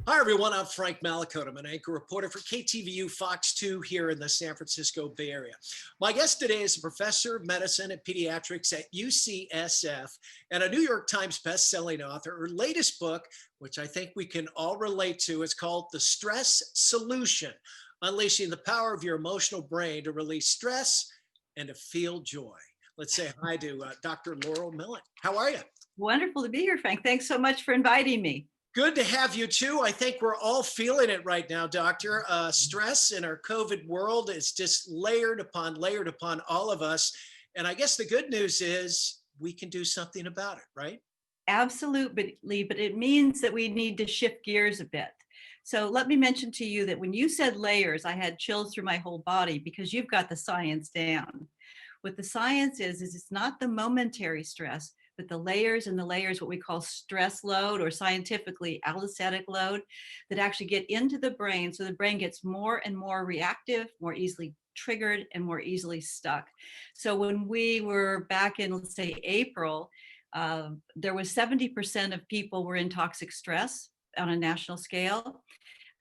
Hi, everyone. I'm Frank Malakot. I'm an anchor reporter for KTVU Fox 2 here in the San Francisco Bay Area. My guest today is a professor of medicine and pediatrics at UCSF and a New York Times best-selling author. Her latest book, which I think we can all relate to, is called The Stress Solution: Unleashing the Power of Your Emotional Brain to Release Stress and to Feel Joy. Let's say hi to Dr. Laurel Mellin. How are you? Wonderful to be here, Frank. Thanks so much for inviting me. Good to have you too. I think we're all feeling it right now, Doctor. Stress in our COVID world is just layered upon all of us. And I guess the good news is we can do something about it, right? Absolutely, but it means that we need to shift gears a bit. So let me mention to you that when you said layers, I had chills through my whole body because you've got the science down. What the science is it's not the momentary stress, but the layers and the layers, what we call stress load or scientifically allostatic load, that actually get into the brain. So the brain gets more and more reactive, more easily triggered, and more easily stuck. So when we were back in, let's say, April, there was 70% of people were in toxic stress on a national scale.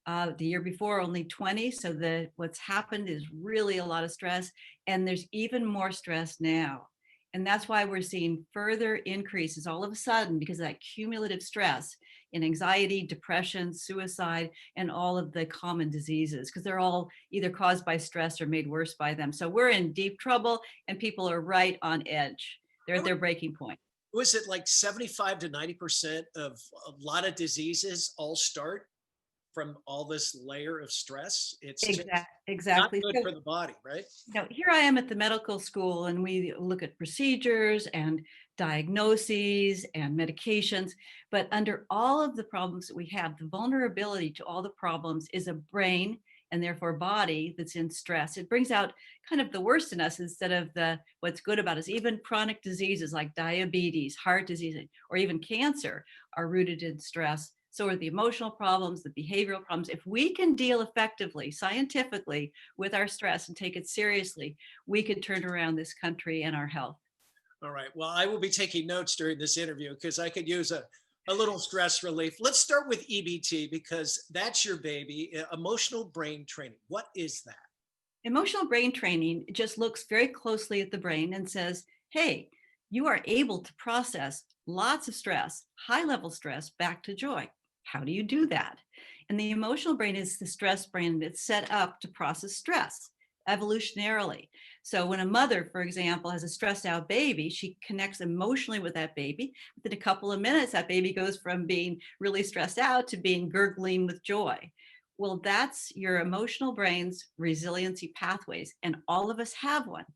The year before, only 20. So what's happened is really a lot of stress, and there's even more stress now. And that's why we're seeing further increases all of a sudden because of that cumulative stress in anxiety, depression, suicide, and all of the common diseases, because they're all either caused by stress or made worse by them. So we're in deep trouble, and people are right on edge. They're at their breaking point. Was it like 75 to 90% of a lot of diseases all start from all this layer of stress? It's just not Exactly. good So, for the body, right? here I am at the medical school, and we look at procedures and diagnoses and medications. But under all of the problems that we have, the vulnerability to all the problems is a brain and therefore body that's in stress. It brings out kind of the worst in us instead of the what's good about us. Even chronic diseases like diabetes, heart disease, or even cancer are rooted in stress. So are the emotional problems, the behavioral problems. If we can deal effectively, scientifically, with our stress and take it seriously, we could turn around this country and our health. All right. Well, I will be taking notes during this interview because I could use a little stress relief. Let's start with EBT because that's your baby, emotional brain training. What is that? Emotional brain training just looks very closely at the brain and says, hey, you are able to process lots of stress, high level stress, back to joy. How do you do that? And the emotional brain is the stress brain that's set up to process stress evolutionarily. So when a mother, for example, has a stressed out baby, she connects emotionally with that baby. Within a couple of minutes, that baby goes from being really stressed out to being gurgling with joy. Well, that's your emotional brain's resiliency pathways, and all of us have one.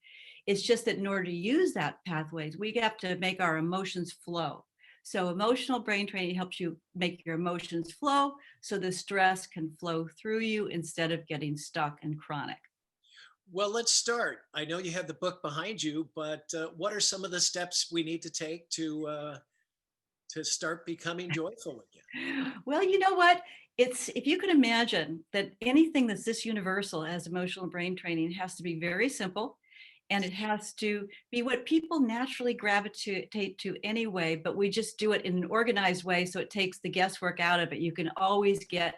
It's just that in order to use that pathways, we have to make our emotions flow. So emotional brain training helps you make your emotions flow so the stress can flow through you instead of getting stuck and chronic. Well, let's start. I know you have the book behind you, but what are some of the steps we need to take to start becoming joyful again? Well, you know what? It's if you can imagine that anything that's this universal as emotional brain training has to be very simple, and it has to be what people naturally gravitate to anyway, but we just do it in an organized way so it takes the guesswork out of it. You can always get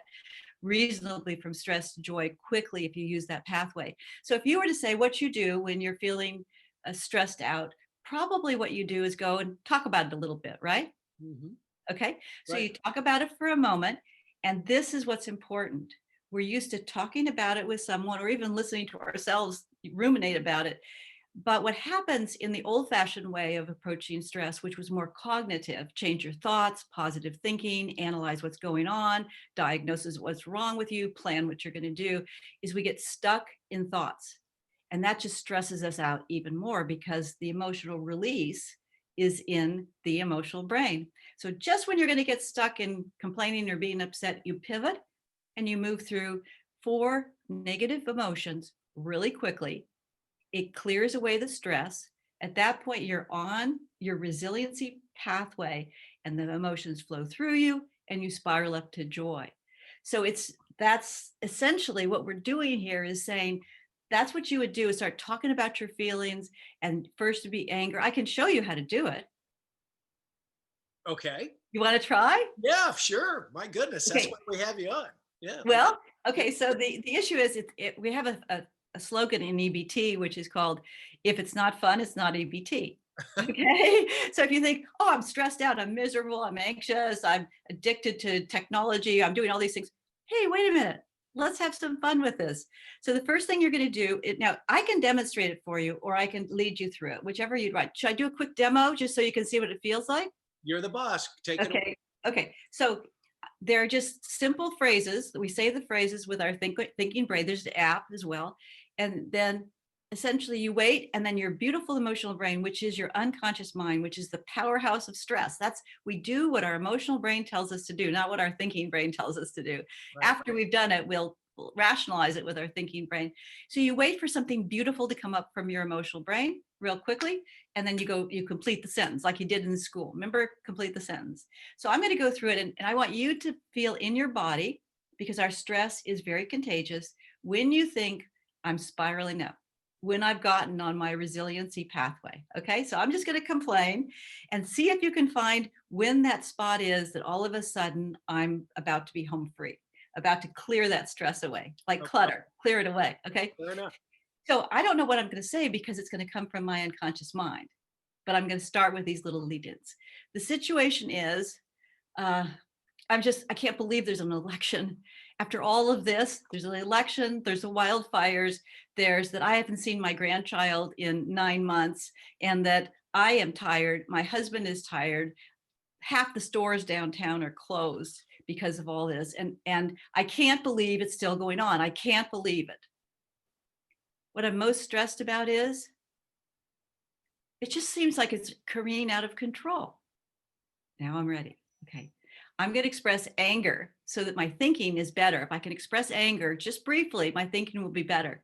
reasonably from stress to joy quickly if you use that pathway. So if you were to say what you do when you're feeling stressed out, probably what you do is go and talk about it a little bit, right? Hmm. Okay. So Right. you talk about it for a moment, and this is what's important. We're used to talking about it with someone or even listening to ourselves ruminate about it. But what happens in the old fashioned way of approaching stress, which was more cognitive, change your thoughts, positive thinking, analyze what's going on, diagnose what's wrong with you, plan what you're going to do, is we get stuck in thoughts. And that just stresses us out even more because the emotional release is in the emotional brain. So just when you're going to get stuck in complaining or being upset, you pivot and you move through four negative emotions really quickly. It clears away the stress. At that point, you're on your resiliency pathway and the emotions flow through you and you spiral up to joy. So that's essentially what we're doing here is saying that's what you would do is start talking about your feelings and first to be anger. I can show you how to do it. Okay. You want to try? Yeah, sure. My goodness, that's Okay. why we have you on. Yeah. Well, okay. So the issue is we have a slogan in EBT, which is called, if it's not fun, it's not EBT. Okay. So if you think, oh, I'm stressed out, I'm miserable, I'm anxious, I'm addicted to technology, I'm doing all these things. Hey, wait a minute. Let's have some fun with this. So the first thing you're going to do it now, I can demonstrate it for you, or I can lead you through it, whichever you'd like. Should I do a quick demo just so you can see what it feels like? You're the boss. Take it away. Okay. Okay. So they're just simple phrases. We say the phrases with our thinking brain. There's the app as well. And then essentially you wait, and then your beautiful emotional brain, which is your unconscious mind, which is the powerhouse of stress. We do what our emotional brain tells us to do, not what our thinking brain tells us to do. Right. After we've done it, we'll rationalize it with our thinking brain. So you wait for something beautiful to come up from your emotional brain real quickly, and then you complete the sentence like you did in school. Remember, complete the sentence. So I'm going to go through it, and I want you to feel in your body, because our stress is very contagious, when you think I'm spiraling up, when I've gotten on my resiliency pathway. Okay, so I'm just going to complain and see if you can find when that spot is that all of a sudden I'm about to be home free, about to clear that stress away, like Okay. clutter, clear it away. Okay, Fair enough. so I don't know what I'm going to say because it's going to come from my unconscious mind, but I'm going to start with these little lead-ins. The situation is, uh, I can't believe there's an election. After all of this, there's an election, there's the wildfires, there's that I haven't seen my grandchild in 9 months, and that I am tired. My husband is tired. Half the stores downtown are closed because of all this. And I can't believe it's still going on. I can't believe it. What I'm most stressed about is it just seems like it's careening out of control. Now I'm ready. Okay. I'm going to express anger so that my thinking is better. If I can express anger just briefly, my thinking will be better.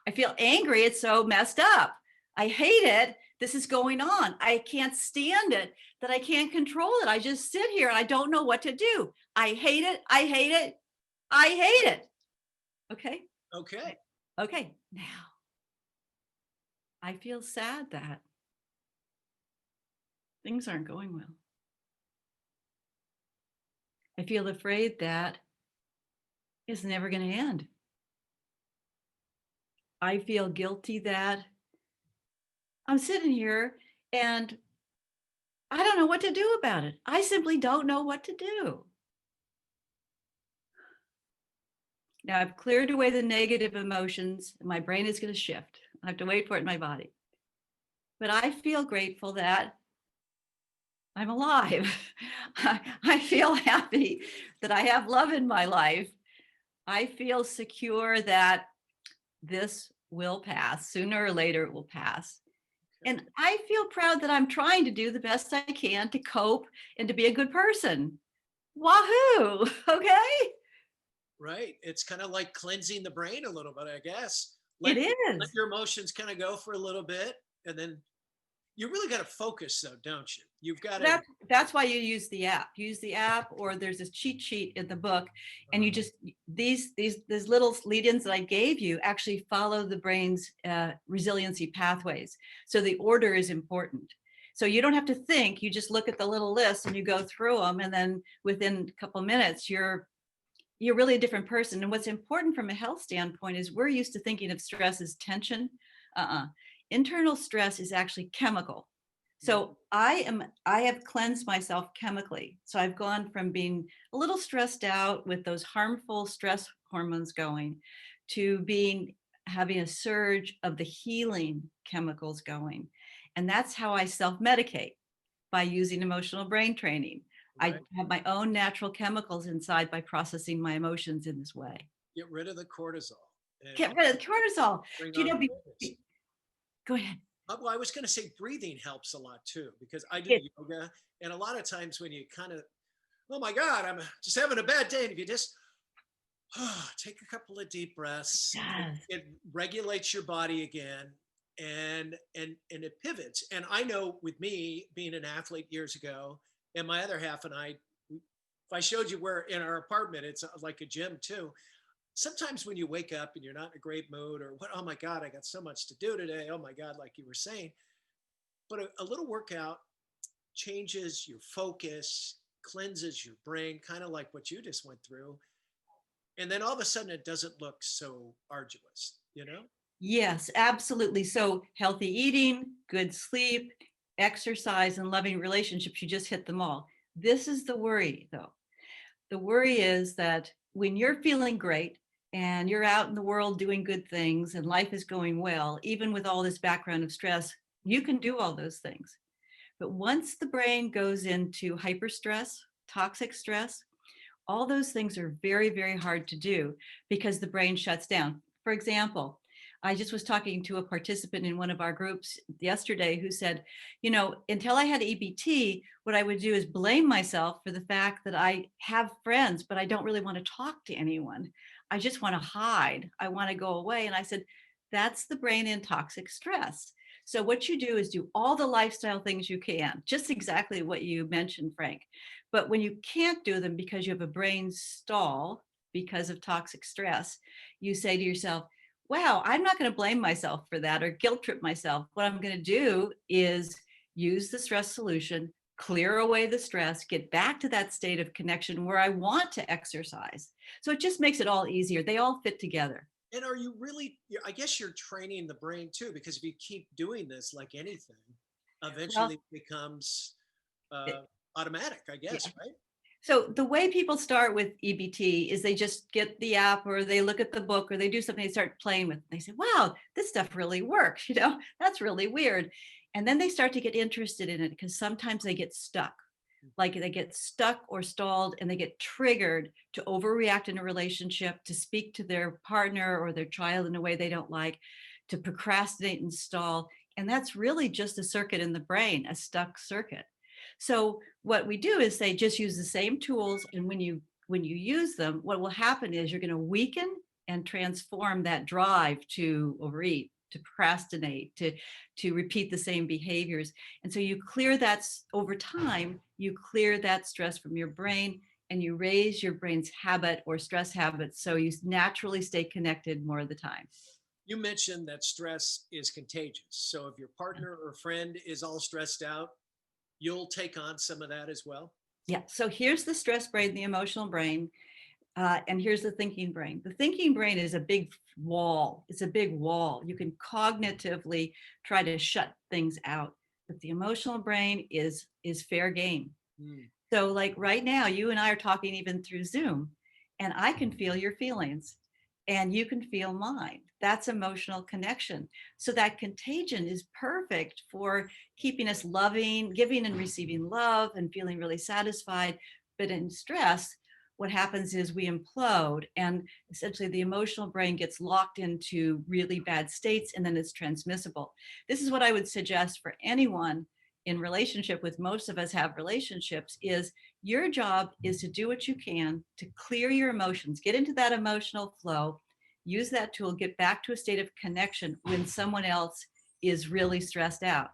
I feel angry. It's so messed up. I hate it. This is going on. I can't stand it, that I can't control it. I just sit here and I don't know what to do. I hate it. I hate it. I hate it. Okay. Okay. Okay. Now I feel sad that things aren't going well. I feel afraid that it's never going to end. I feel guilty that I'm sitting here and I don't know what to do about it. I simply don't know what to do. Now I've cleared away the negative emotions. My brain is going to shift. I have to wait for it in my body. But I feel grateful that I'm alive. I feel happy that I have love in my life. I feel secure that this will pass. Sooner or later, it will pass. And I feel proud that I'm trying to do the best I can to cope and to be a good person. Wahoo! Okay. Right. It's kind of like cleansing the brain a little bit, I guess. It Let is. your emotions kind of go for a little bit, and then you really got to focus, though, don't you? You've got to. That's why you use the app. Use the app, or there's this cheat sheet in the book, and you just these little lead-ins that I gave you actually follow the brain's resiliency pathways. So the order is important. So you don't have to think. You just look at the little list and you go through them, and then within a couple minutes, you're really a different person. And what's important from a health standpoint is we're used to thinking of stress as tension. Uh-uh. Internal stress is actually chemical. So I have cleansed myself chemically. So I've gone from being a little stressed out with those harmful stress hormones going to having a surge of the healing chemicals going. And that's how I self-medicate, by using emotional brain training. I Right. have my own natural chemicals inside by processing my emotions in this way. Get rid of the cortisol and Get rid of the cortisol. bring Do you on know, focus. go ahead. Well, I was going to say breathing helps a lot too, because I do It yoga. And a lot of times when you kind of, oh my God, I'm just having a bad day. And if you just take a couple of deep breaths, does. it regulates your body again, and it pivots. And I know with me being an athlete years ago, and my other half and I, if I showed you where in our apartment, it's like a gym too. Sometimes when you wake up and you're not in a great mood, or what, oh my God, I got so much to do today. Oh my God, like you were saying, but a little workout changes your focus, cleanses your brain, kind of like what you just went through. And then all of a sudden it doesn't look so arduous, you know? Yes, absolutely. So healthy eating, good sleep, exercise, and loving relationships, you just hit them all. This is the worry, though. The worry is that when you're feeling great and you're out in the world doing good things and life is going well, even with all this background of stress, you can do all those things. But once the brain goes into hyperstress, toxic stress, all those things are very, very hard to do because the brain shuts down. For example, I just was talking to a participant in one of our groups yesterday who said, until I had EBT, what I would do is blame myself for the fact that I have friends, but I don't really want to talk to anyone. I just want to hide. I want to go away. And I said, that's the brain in toxic stress. So what you do is do all the lifestyle things you can, just exactly what you mentioned, Frank. But when you can't do them because you have a brain stall because of toxic stress, you say to yourself, wow, I'm not going to blame myself for that or guilt trip myself. What I'm going to do is use the stress solution, clear away the stress, get back to that state of connection where I want to exercise. So it just makes it all easier. They all fit together. And are you really, I guess you're training the brain too, because if you keep doing this like anything, Well, eventually it becomes it, automatic, I yeah. guess, right? So the way people start with EBT is they just get the app or they look at the book or they do something, they start playing with it. They say, wow, this stuff really works. That's really weird. And then they start to get interested in it because sometimes they get stuck. Like they get stuck or stalled and they get triggered to overreact in a relationship, to speak to their partner or their child in a way they don't like, to procrastinate and stall. And that's really just a circuit in the brain, a stuck circuit. So what we do is say just use the same tools, and when you use them, what will happen is you're going to weaken and transform that drive to overeat, to procrastinate, to repeat the same behaviors. And so you clear that over time, you clear that stress from your brain and you raise your brain's habit or stress habits so you naturally stay connected more of the time. You mentioned that stress is contagious. So if your partner or friend is all stressed out, you'll take on some of that as well. Yeah. So here's the stress brain, the emotional brain, and here's the thinking brain. The thinking brain is a big wall. It's a big wall. You can cognitively try to shut things out, but the emotional brain is fair game. Mm. So like right now, you and I are talking even through Zoom, and I can feel your feelings and you can feel mine. That's emotional connection. So that contagion is perfect for keeping us loving, giving and receiving love and feeling really satisfied. But in stress, what happens is we implode and essentially the emotional brain gets locked into really bad states and then it's transmissible. This is what I would suggest for anyone in relationship with. Most of us have relationships, is your job is to do what you can to clear your emotions, get into that emotional flow, use that tool, get back to a state of connection when someone else is really stressed out.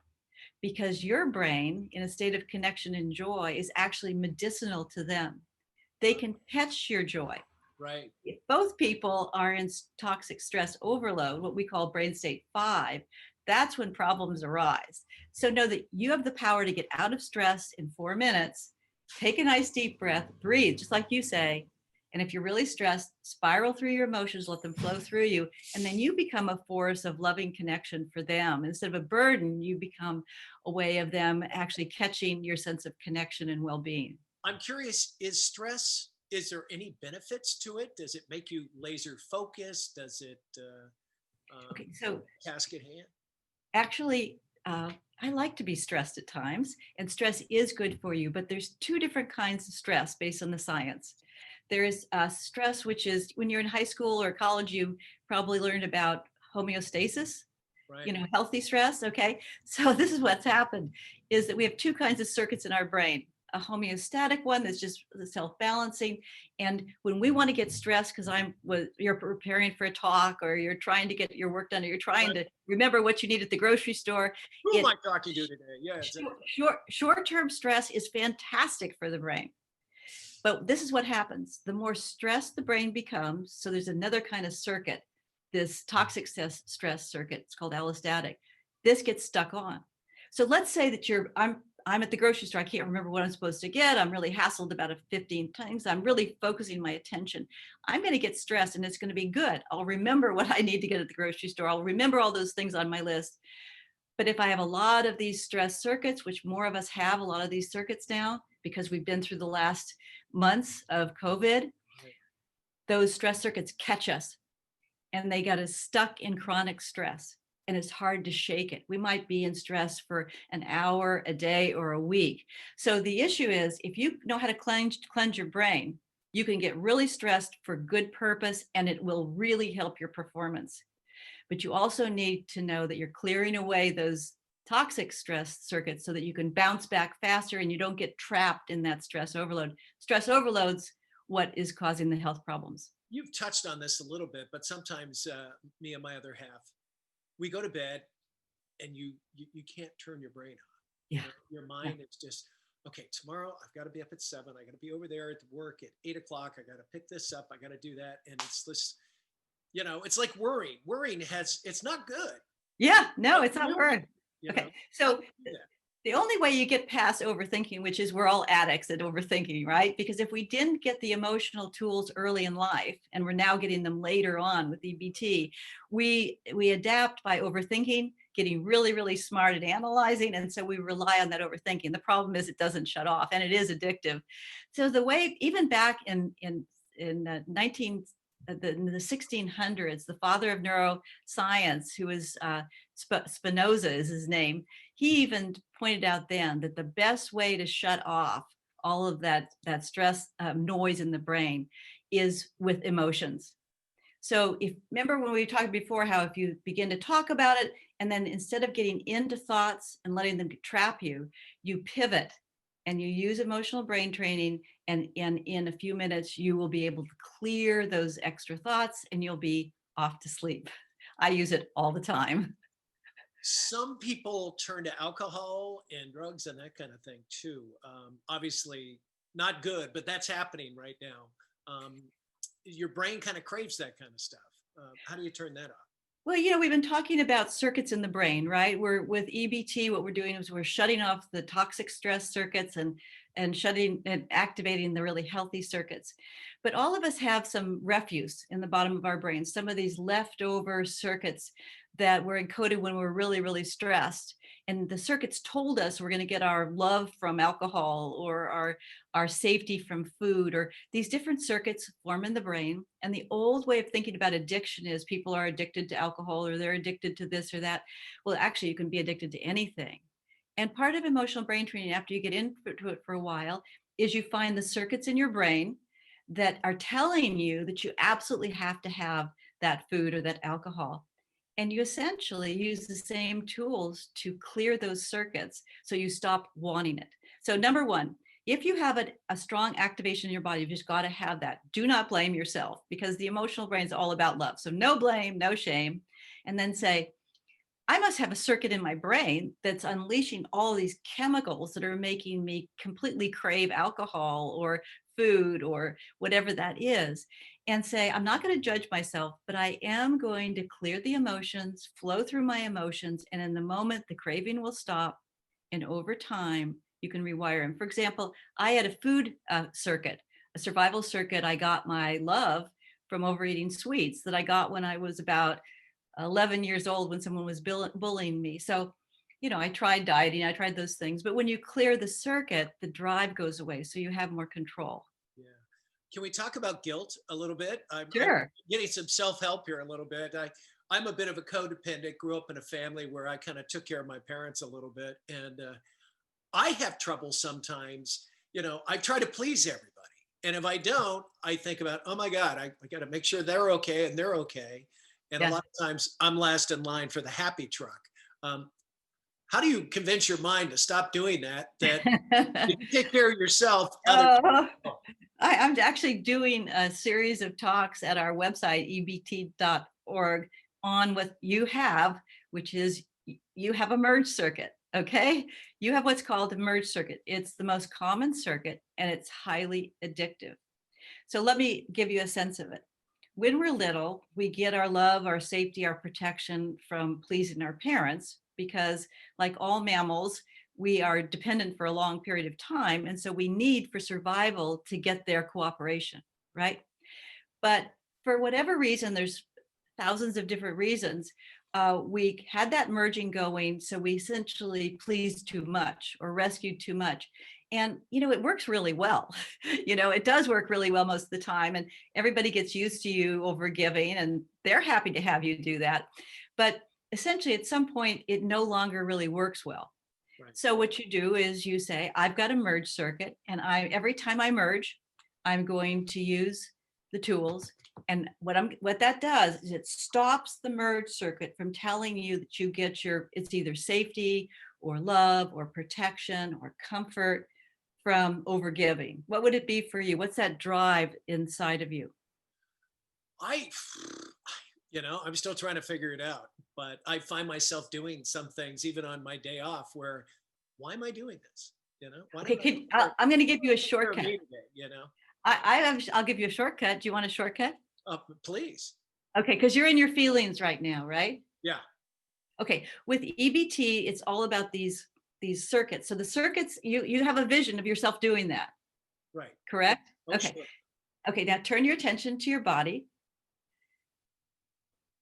Because your brain in a state of connection and joy is actually medicinal to them. They can catch your joy. Right. If both people are in toxic stress overload, what we call brain state 5, that's when problems arise. So know that you have the power to get out of stress in 4 minutes. Take a nice deep breath, breathe, just like you say. And if you're really stressed, spiral through your emotions, let them flow through you. And then you become a force of loving connection for them. Instead of a burden, you become a way of them actually catching your sense of connection and well-being. I'm curious, is stress, is there any benefits to it? Does it make you laser focused? Does it Okay, so casket hand? actually, I like to be stressed at times, and stress is good for you, but there's two different kinds of stress based on the science. There is stress, which is when you're in high school or college, you probably learned about homeostasis, Right. healthy stress. Okay. So this is what's happened is that we have two kinds of circuits in our brain, a homeostatic one that's just self-balancing. And when we want to get stressed, because you're preparing for a talk or you're trying to get your work done or you're trying Right. to remember what you need at the grocery store. Who am I talking to today? Yeah. Exactly. Short-term stress is fantastic for the brain. But this is what happens. The more stressed the brain becomes, so there's another kind of circuit, this toxic stress circuit, it's called allostatic. This gets stuck on. So let's say that I'm at the grocery store. I can't remember what I'm supposed to get. I'm really hassled about it 15 times. I'm really focusing my attention. I'm going to get stressed and it's going to be good. I'll remember what I need to get at the grocery store. I'll remember all those things on my list. But if I have a lot of these stress circuits, which more of us have a lot of these circuits now, because we've been through the last months of COVID, those stress circuits catch us and they got us stuck in chronic stress. And it's hard to shake it. We might be in stress for an hour, a day, or a week. So the issue is, if you know how to cleanse your brain, you can get really stressed for good purpose and it will really help your performance. But you also need to know that you're clearing away those toxic stress circuits so that you can bounce back faster and you don't get trapped in that stress overload. Stress overload's what is causing the health problems. You've touched on this a little bit, but sometimes me and my other half, we go to bed and you can't turn your brain on. Yeah. Your mind is just, okay, tomorrow I've got to be up at 7. I got to be over there at work at 8 o'clock. I got to pick this up. I got to do that. And it's this, it's like worrying. Worrying it's not good. Yeah, no, it's not worth. Okay, so Yeah. the only way you get past overthinking, which is we're all addicts at overthinking, right? Because if we didn't get the emotional tools early in life, and we're now getting them later on with EBT, we adapt by overthinking, getting really, really smart at analyzing. And so we rely on that overthinking. The problem is it doesn't shut off and it is addictive. So the way, even back in the 1600s, the father of neuroscience, who was Spinoza is his name, he even pointed out then that the best way to shut off all of that stress noise in the brain is with emotions. So remember when we talked before how if you begin to talk about it and then instead of getting into thoughts and letting them trap you, you pivot and you use emotional brain training, and in a few minutes you will be able to clear those extra thoughts and you'll be off to sleep. I use it all the time. Some people turn to alcohol and drugs and that kind of thing too. Obviously not good, but that's happening right now. Your brain kind of craves that kind of stuff. How do you turn that off? Well, we've been talking about circuits in the brain, right? We're with EBT, what we're doing is we're shutting off the toxic stress circuits and shutting and activating the really healthy circuits. But all of us have some refuse in the bottom of our brain, some of these leftover circuits that were encoded when we're really, really stressed. And the circuits told us we're going to get our love from alcohol or our safety from food, or these different circuits form in the brain. And the old way of thinking about addiction is people are addicted to alcohol or they're addicted to this or that. Well, actually, you can be addicted to anything. And part of emotional brain training, after you get into it for a while, is you find the circuits in your brain that are telling you that you absolutely have to have that food or that alcohol. And you essentially use the same tools to clear those circuits so you stop wanting it. So number one, if you have a strong activation in your body, you've just got to have that. Do not blame yourself, because the emotional brain is all about love. So no blame, no shame. And then say, I must have a circuit in my brain that's unleashing all these chemicals that are making me completely crave alcohol or food or whatever that is. And say, I'm not going to judge myself, but I am going to clear the emotions, flow through my emotions. And in the moment, the craving will stop. And over time, you can rewire them. For example, I had a food circuit, a survival circuit. I got my love from overeating sweets that I got when I was about 11 years old when someone was bullying me. So, I tried dieting, I tried those things. But when you clear the circuit, the drive goes away. So you have more control. Yeah. Can we talk about guilt a little bit? I'm Sure. getting some self-help here a little bit. I'm a bit of a codependent, grew up in a family where I kind of took care of my parents a little bit. And I have trouble sometimes, I try to please everybody. And if I don't, I think about, oh my God, I got to make sure they're okay and they're okay. And Yeah. a lot of times I'm last in line for the happy truck. How do you convince your mind to stop doing that? That if you take care of yourself, other people. I'm actually doing a series of talks at our website, ebt.org, on what you have, which is you have a merge circuit. Okay. You have what's called a merge circuit. It's the most common circuit and it's highly addictive. So let me give you a sense of it. When we're little, we get our love, our safety, our protection from pleasing our parents, because like all mammals, we are dependent for a long period of time. And so we need for survival to get their cooperation, right? But for whatever reason, there's thousands of different reasons. We had that merging going. So we essentially pleased too much or rescued too much. And, it works really well. It does work really well most of the time. And everybody gets used to you over giving and they're happy to have you do that. But essentially, at some point, it no longer really works well. Right. So what you do is you say, I've got a merge circuit, and every time I merge, I'm going to use the tools. And what that does is it stops the merge circuit from telling you that you get it's either safety or love or protection or comfort from overgiving. What would it be for you? What's that drive inside of you? I'm still trying to figure it out, but I find myself doing some things even on my day off where, why am I doing this? Why Okay, I'm going to give you a shortcut. I'll give you a shortcut. Do you want a shortcut? Please. Okay, because you're in your feelings right now, right? Yeah. Okay, with EBT, it's all about these circuits. So the circuits, you have a vision of yourself doing that. Right. Correct? Oh, okay. Sure. Okay, now turn your attention to your body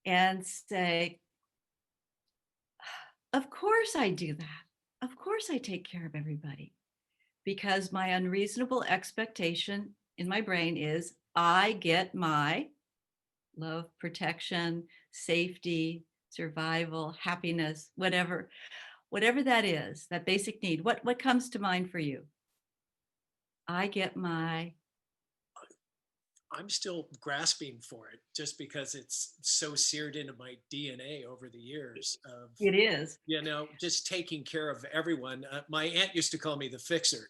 and say, of course I do that. Of course I take care of everybody, because my unreasonable expectation in my brain is I get my love, protection, safety, survival, happiness, whatever that is, that basic need. What comes to mind for you? I get my. I'm still grasping for it just because it's so seared into my DNA over the years of, It is. just taking care of everyone. My aunt used to call me the fixer,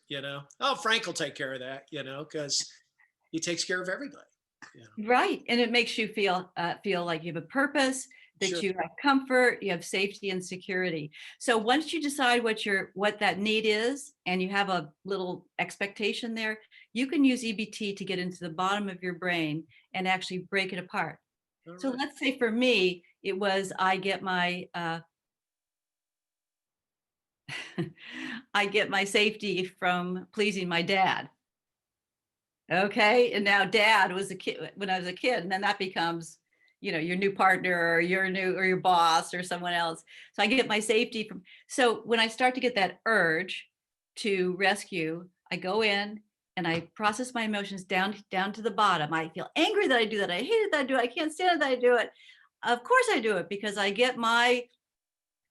Oh, Frank will take care of that, because he takes care of everybody. Right. And it makes you feel like you have a purpose, that Sure. you have comfort, you have safety and security. So once you decide what that need is, and you have a little expectation there, you can use EBT to get into the bottom of your brain and actually break it apart. All So right. let's say for me, it was I get my I get my safety from pleasing my dad. Okay. And now dad was a kid when I was a kid, and then that becomes, your new partner or your boss or someone else. So I get my safety from, so when I start to get that urge to rescue, I go in and I process my emotions down to the bottom. I feel angry that I do that. I hate it that I do it. I can't stand it that I do it. Of course I do it because I get my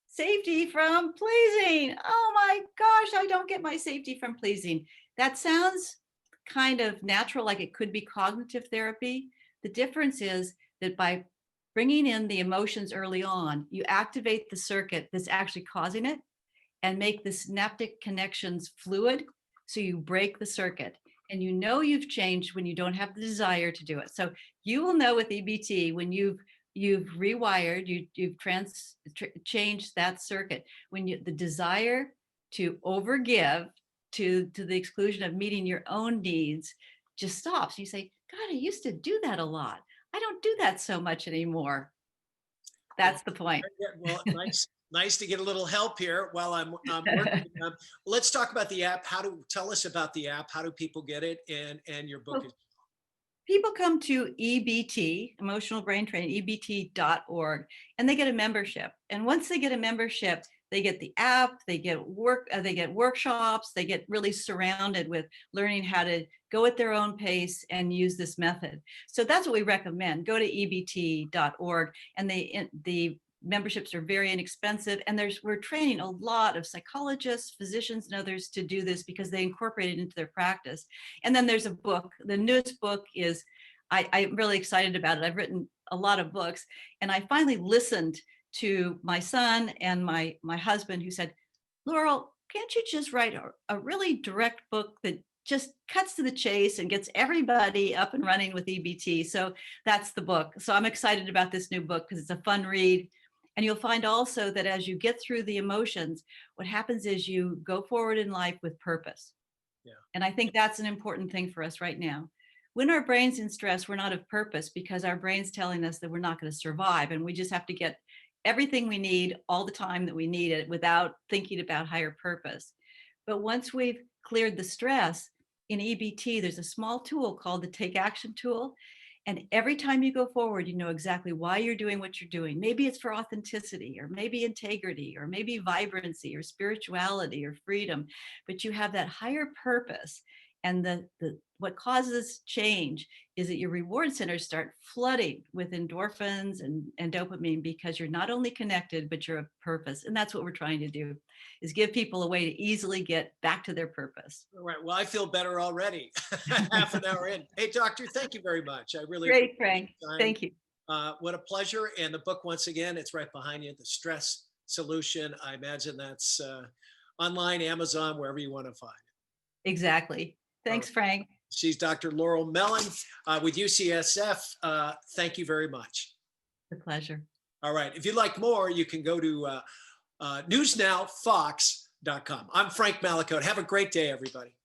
safety from pleasing. Oh my gosh, I don't get my safety from pleasing. That sounds kind of natural, like it could be cognitive therapy. The difference is that by bringing in the emotions early on, you activate the circuit that's actually causing it and make the synaptic connections fluid. So you break the circuit, and you've changed when you don't have the desire to do it. So you will know with EBT when you've rewired, you've changed that circuit, when the desire to overgive to the exclusion of meeting your own needs just stops. You say, God, I used to do that a lot. I don't do that so much anymore. That's the point. Well, nice to get a little help here while I'm working. Let's talk about the app. Tell us about the app? How do people get it? And your book is. People come to EBT, Emotional Brain Training, EBT.org, and they get a membership. And once they get a membership, they get the app, they get workshops, they get really surrounded with learning how to go at their own pace and use this method. So that's what we recommend. Go to EBT.org, and the memberships are very inexpensive. And we're training a lot of psychologists, physicians, and others to do this because they incorporate it into their practice. And then there's a book. The newest book is, I'm really excited about it. I've written a lot of books, and I finally listened to my son and my husband, who said, Laurel, can't you just write a really direct book that just cuts to the chase and gets everybody up and running with EBT? So that's the book. So I'm excited about this new book because it's a fun read. And you'll find also that as you get through the emotions, what happens is you go forward in life with purpose. Yeah. And I think that's an important thing for us right now. When our brain's in stress, we're not of purpose because our brain's telling us that we're not going to survive, and we just have to get everything we need all the time that we need it without thinking about higher purpose. But once we've cleared the stress, in EBT, there's a small tool called the Take Action tool. And every time you go forward, you know exactly why you're doing what you're doing. Maybe it's for authenticity, or maybe integrity, or maybe vibrancy, or spirituality, or freedom. But you have that higher purpose. And what causes change is that your reward centers start flooding with endorphins and dopamine, because you're not only connected, but you're a purpose. And that's what we're trying to do, is give people a way to easily get back to their purpose. All right. Well, I feel better already. Half an hour in. Hey, doctor, thank you very much. I really Great, appreciate Frank. your time. Thank you. What a pleasure. And the book, once again, it's right behind you, The Stress Solution. I imagine that's online, Amazon, wherever you want to find it. Exactly. Thanks, Frank. She's Dr. Laurel Mellin with UCSF. Thank you very much. The pleasure. All right. If you'd like more, you can go to newsnowfox.com. I'm Frank Mallicote. Have a great day, everybody.